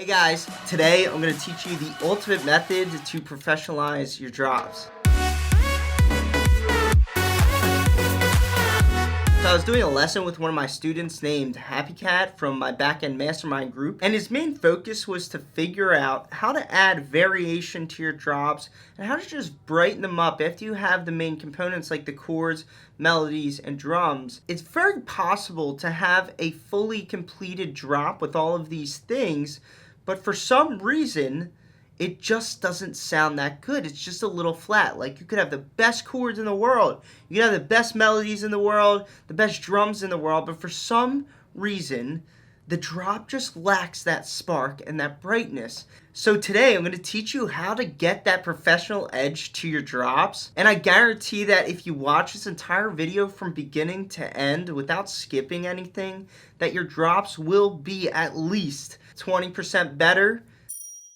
Hey guys, today I'm going to teach you the ultimate method to professionalize your drops. So I was doing a lesson with one of my students named Happy Cat from my backend mastermind group, and his main focus was to figure out how to add variation to your drops and how to just brighten them up after you have the main components like the chords, melodies, and drums. It's very possible to have a fully completed drop with all of these things, but for some reason it just doesn't sound that good. It's just a little flat. Like, you could have the best chords in the world, you could have the best melodies in the world, the best drums in the world, but for some reason the drop just lacks that spark and that brightness. So today I'm going to teach you how to get that professional edge to your drops, and I guarantee that if you watch this entire video from beginning to end without skipping anything, that your drops will be at least 20% better.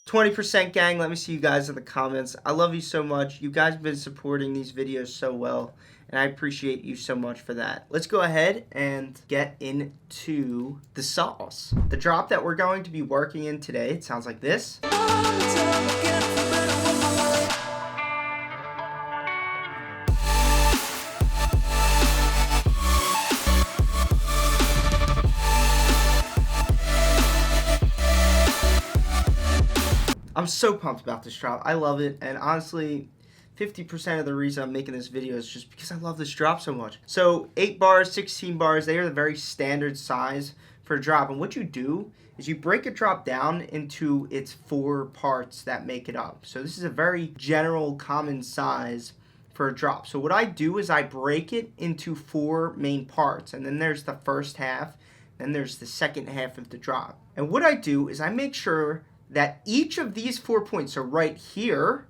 20% gang, let me see you guys in the comments. I love you so much. You guys have been supporting these videos so well, and I appreciate you so much for that. Let's go ahead and get into the sauce. The drop that we're going to be working in today, it sounds like this. I'm so pumped about this drop. I love it, and honestly, 50% of the reason I'm making this video is just because I love this drop so much. So 8 bars, 16 bars, they are the very standard size for a drop, and what you do is you break a drop down into its 4 parts that make it up. So this is a very general, common size for a drop. So what I do is I break it into 4 main parts, and then there's the first half, then there's the second half of the drop. And what I do is I make sure that each of these 4 points, so right here,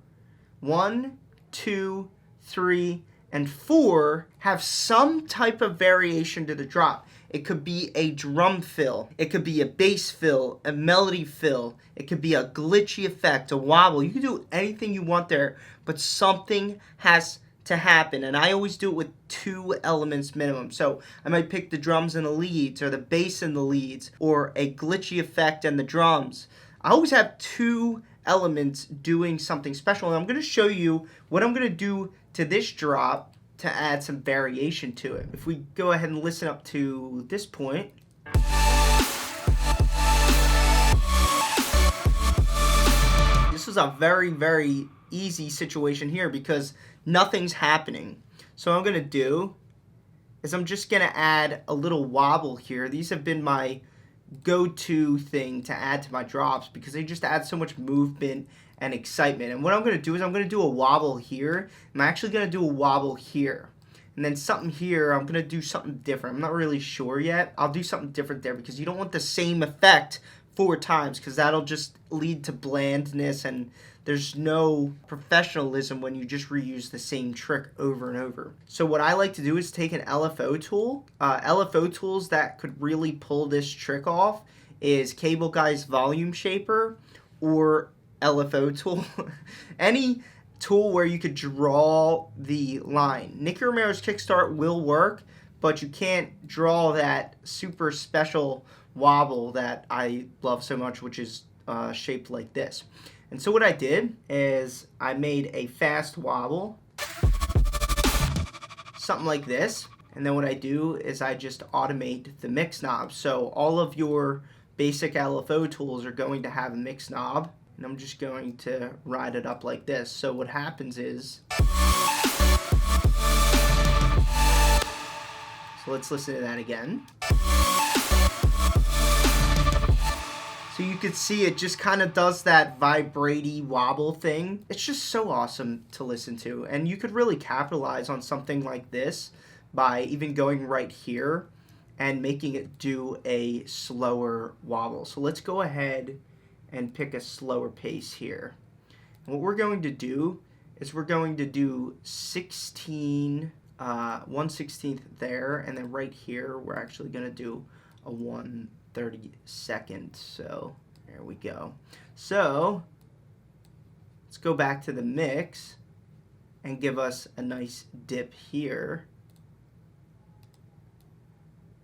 1, 2, 3, and 4, have some type of variation to the drop. It could be a drum fill, it could be a bass fill, a melody fill, it could be a glitchy effect, a wobble. You can do anything you want there, but something has to happen, and I always do it with 2 elements minimum. So I might pick the drums and the leads, or the bass and the leads, or a glitchy effect and the drums. I always have 2 elements doing something special, and I'm going to show you what I'm going to do to this drop to add some variation to it. If we go ahead and listen up to this point. This was a very, very easy situation here because nothing's happening. So what I'm going to do is I'm just going to add a little wobble here. These have been my go-to thing to add to my drops because they just add so much movement and excitement. And what I'm going to do is I'm going to do a wobble here. I'm actually going to do a wobble here. And then something here, I'm going to do something different. I'm not really sure yet. I'll do something different there because you don't want the same effect 4 times because that'll just lead to blandness, and there's no professionalism when you just reuse the same trick over and over. So what I like to do is take an LFO tool. LFO tools that could really pull this trick off is Cable Guy's Volume Shaper or LFO tool. Any tool where you could draw the line. Nicky Romero's Kickstart will work, but you can't draw that super special wobble that I love so much, which is shaped like this. And so what I did is I made a fast wobble, something like this, and then what I do is I just automate the mix knob. So all of your basic LFO tools are going to have a mix knob, and I'm just going to ride it up like this. So what happens is, so let's listen to that again. So you could see it just kind of does that vibrate-y wobble thing. It's just so awesome to listen to. And you could really capitalize on something like this by even going right here and making it do a slower wobble. So let's go ahead and pick a slower pace here. And what we're going to do is we're going to do 1/16 there, and then right here we're actually going to do a 1/32. So there we go. So let's go back to the mix and give us a nice dip here.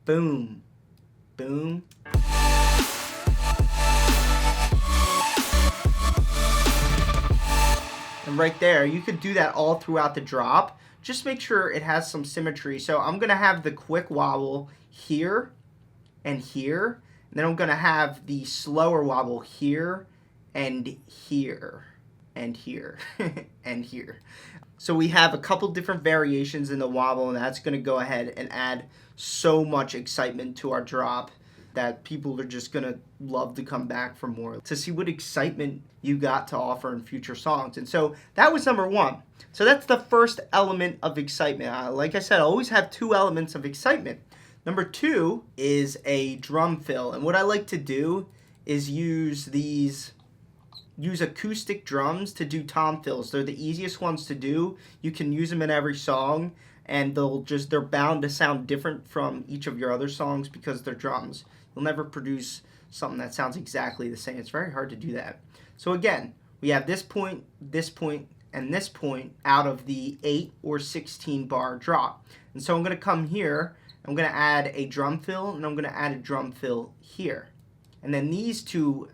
Boom, boom. right there. You could do that all throughout the drop. Just make sure it has some symmetry. So I'm going to have the quick wobble here and here. And then I'm going to have the slower wobble here and here and here and here. So we have a couple different variations in the wobble, and that's going to go ahead and add so much excitement to our drop that people are just going to love to come back for more to see what excitement you got to offer in future songs. And so that was number one. So that's the first element of excitement. Like I said, I always have two elements of excitement. Number two is a drum fill. And what I like to do is use acoustic drums to do tom fills. They're the easiest ones to do. You can use them in every song, and they're bound to sound different from each of your other songs because they're drums. You'll never produce something that sounds exactly the same. It's very hard to do that. So again, we have this point, and this point out of the 8 or 16 bar drop. And so I'm going to come here, I'm going to add a drum fill, and I'm going to add a drum fill here. And then these two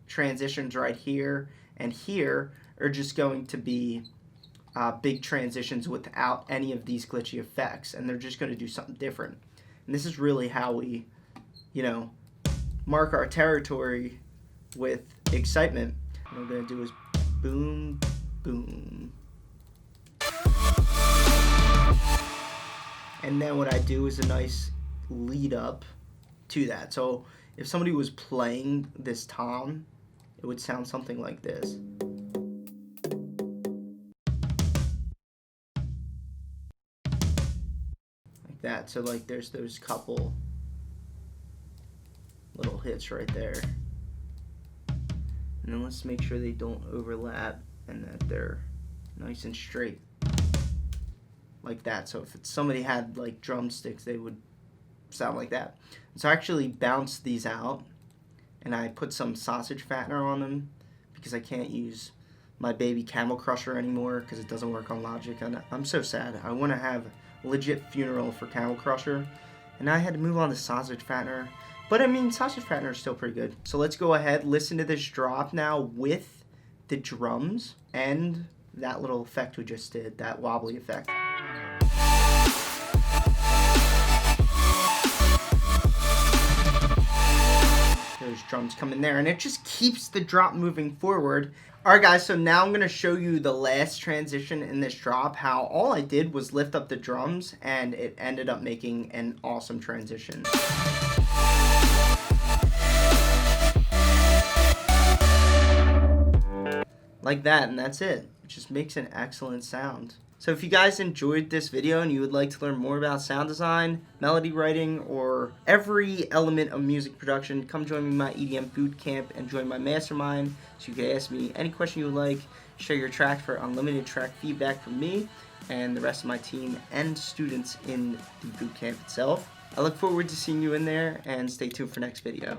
transitions right here and here are just going to be big transitions without any of these glitchy effects, and they're just going to do something different. And this is really how we, mark our territory with excitement. What I'm going to do is boom, boom. And then what I do is a nice lead up to that. So if somebody was playing this tom, it would sound something like this. Like that. So like there's those couple little hits right there. And then let's make sure they don't overlap and that they're nice and straight. Like that. So if somebody had like drumsticks, they would sound like that. So I actually bounced these out, and I put some sausage fattener on them because I can't use my baby Camel Crusher anymore because it doesn't work on Logic. And I'm so sad. I want to have a legit funeral for Camel Crusher, and I had to move on to sausage fattener. But I mean, sausage fattener is still pretty good. So let's go ahead, listen to this drop now with the drums and that little effect we just did, that wobbly effect. Those drums come in there, and it just keeps the drop moving forward. Alright guys, so now I'm going to show you the last transition in this drop, how all I did was lift up the drums and it ended up making an awesome transition. Like that, and that's it. It just makes an excellent sound. So if you guys enjoyed this video and you would like to learn more about sound design, melody writing, or every element of music production, come join me in my EDM boot camp and join my mastermind so you can ask me any question you would like, share your track for unlimited track feedback from me and the rest of my team and students in the boot camp itself. I look forward to seeing you in there, and stay tuned for next video.